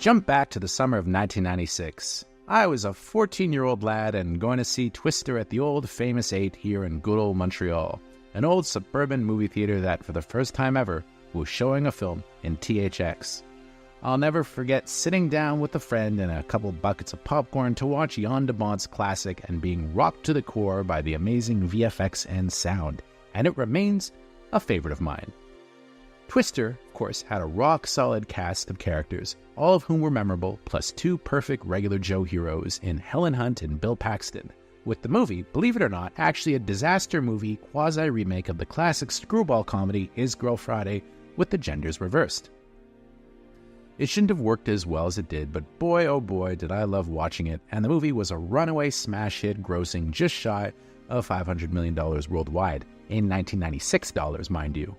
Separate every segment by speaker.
Speaker 1: Jump back to the summer of 1996. I was a 14-year-old lad and going to see Twister at the old famous 8 here in good old Montreal, an old suburban movie theater that, for the first time ever, was showing a film in THX. I'll never forget sitting down with a friend and a couple buckets of popcorn to watch Jan de Bont's classic and being rocked to the core by the amazing VFX and sound, and it remains a favorite of mine. Twister, of course, had a rock-solid cast of characters, all of whom were memorable, plus 2 perfect regular Joe heroes in Helen Hunt and Bill Paxton, with the movie, believe it or not, actually a disaster movie quasi-remake of the classic screwball comedy Is Girl Friday, with the genders reversed. It shouldn't have worked as well as it did, but boy oh boy did I love watching it, and the movie was a runaway smash hit grossing just shy of $500 million worldwide, in 1996 dollars, mind you.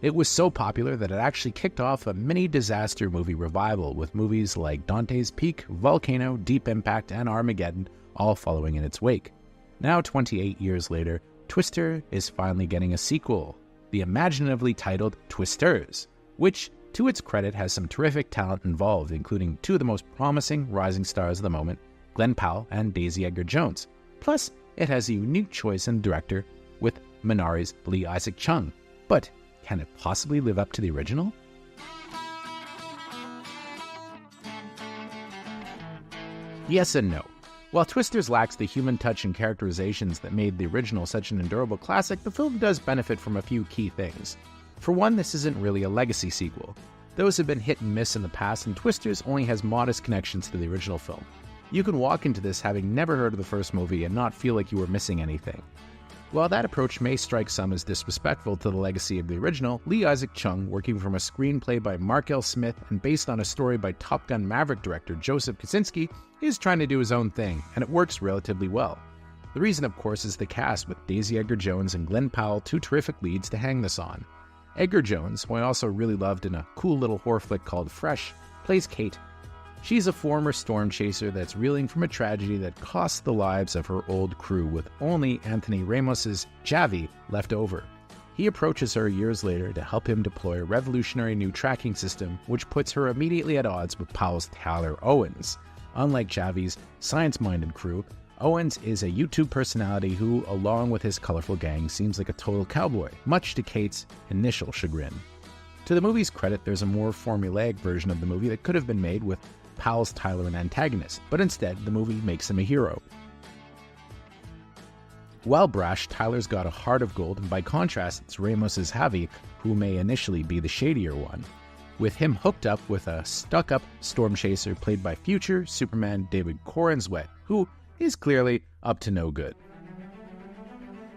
Speaker 1: It was so popular that it actually kicked off a mini-disaster movie revival with movies like Dante's Peak, Volcano, Deep Impact, and Armageddon all following in its wake. Now, 28 years later, Twister is finally getting a sequel, the imaginatively titled Twisters, which, to its credit, has some terrific talent involved, including 2 of the most promising rising stars of the moment, Glen Powell and Daisy Edgar-Jones. Plus, it has a unique choice in director with Minari's Lee Isaac Chung. But can it possibly live up to the original? Yes and no. While Twisters lacks the human touch and characterizations that made the original such an endurable classic, the film does benefit from a few key things. For one, this isn't really a legacy sequel. Those have been hit and miss in the past, and Twisters only has modest connections to the original film. You can walk into this having never heard of the first movie and not feel like you were missing anything. While that approach may strike some as disrespectful to the legacy of the original, Lee Isaac Chung, working from a screenplay by Mark L. Smith and based on a story by Top Gun Maverick director Joseph Kosinski, is trying to do his own thing, and it works relatively well. The reason, of course, is the cast, with Daisy Edgar-Jones and Glen Powell 2 terrific leads to hang this on. Edgar-Jones, who I also really loved in a cool little horror flick called Fresh, plays Kate. She's a former storm chaser that's reeling from a tragedy that cost the lives of her old crew, with only Anthony Ramos's Javi left over. He approaches her years later to help him deploy a revolutionary new tracking system, which puts her immediately at odds with Powell's Tyler Owens. Unlike Javi's science-minded crew, Owens is a YouTube personality who, along with his colorful gang, seems like a total cowboy, much to Kate's initial chagrin. To the movie's credit, there's a more formulaic version of the movie that could have been made with Powell's Tyler an antagonist, but instead the movie makes him a hero. While brash, Tyler's got a heart of gold, and by contrast it's Ramos's Javi, who may initially be the shadier one, with him hooked up with a stuck-up storm chaser played by future Superman David Corenswet, who is clearly up to no good.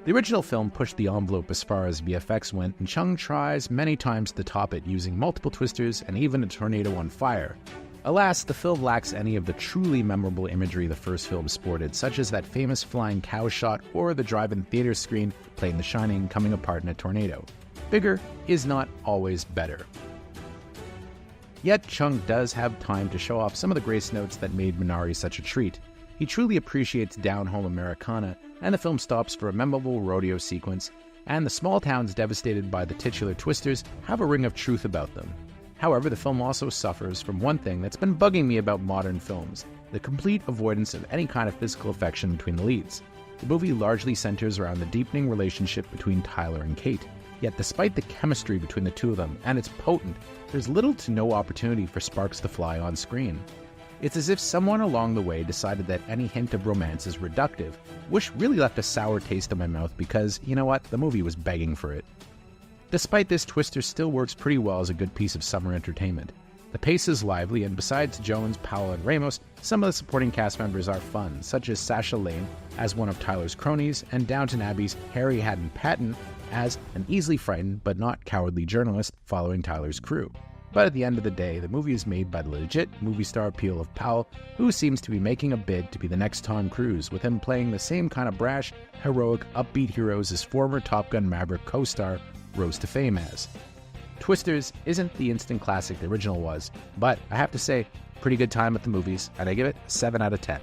Speaker 1: The original film pushed the envelope as far as VFX went, and Chung tries many times to top it using multiple twisters and even a tornado on fire. Alas, the film lacks any of the truly memorable imagery the first film sported, such as that famous flying cow shot or the drive-in theater screen playing The Shining coming apart in a tornado. Bigger is not always better. Yet Chung does have time to show off some of the grace notes that made Minari such a treat. He truly appreciates down-home Americana, and the film stops for a memorable rodeo sequence, and the small towns devastated by the titular twisters have a ring of truth about them. However, the film also suffers from one thing that's been bugging me about modern films: the complete avoidance of any kind of physical affection between the leads. The movie largely centers around the deepening relationship between Tyler and Kate, yet despite the chemistry between the 2 of them, and it's potent, there's little to no opportunity for sparks to fly on screen. It's as if someone along the way decided that any hint of romance is reductive, which really left a sour taste in my mouth because, you know what, the movie was begging for it. Despite this, Twister still works pretty well as a good piece of summer entertainment. The pace is lively, and besides Jones, Powell, and Ramos, some of the supporting cast members are fun, such as Sasha Lane as one of Tyler's cronies, and Downton Abbey's Harry Haddon Patton as an easily frightened but not cowardly journalist following Tyler's crew. But at the end of the day, the movie is made by the legit movie star appeal of Powell, who seems to be making a bid to be the next Tom Cruise, with him playing the same kind of brash, heroic, upbeat heroes as former Top Gun Maverick co-star rose to fame as. Twisters isn't the instant classic the original was, but I have to say, pretty good time at the movies, and I give it 7 out of 10.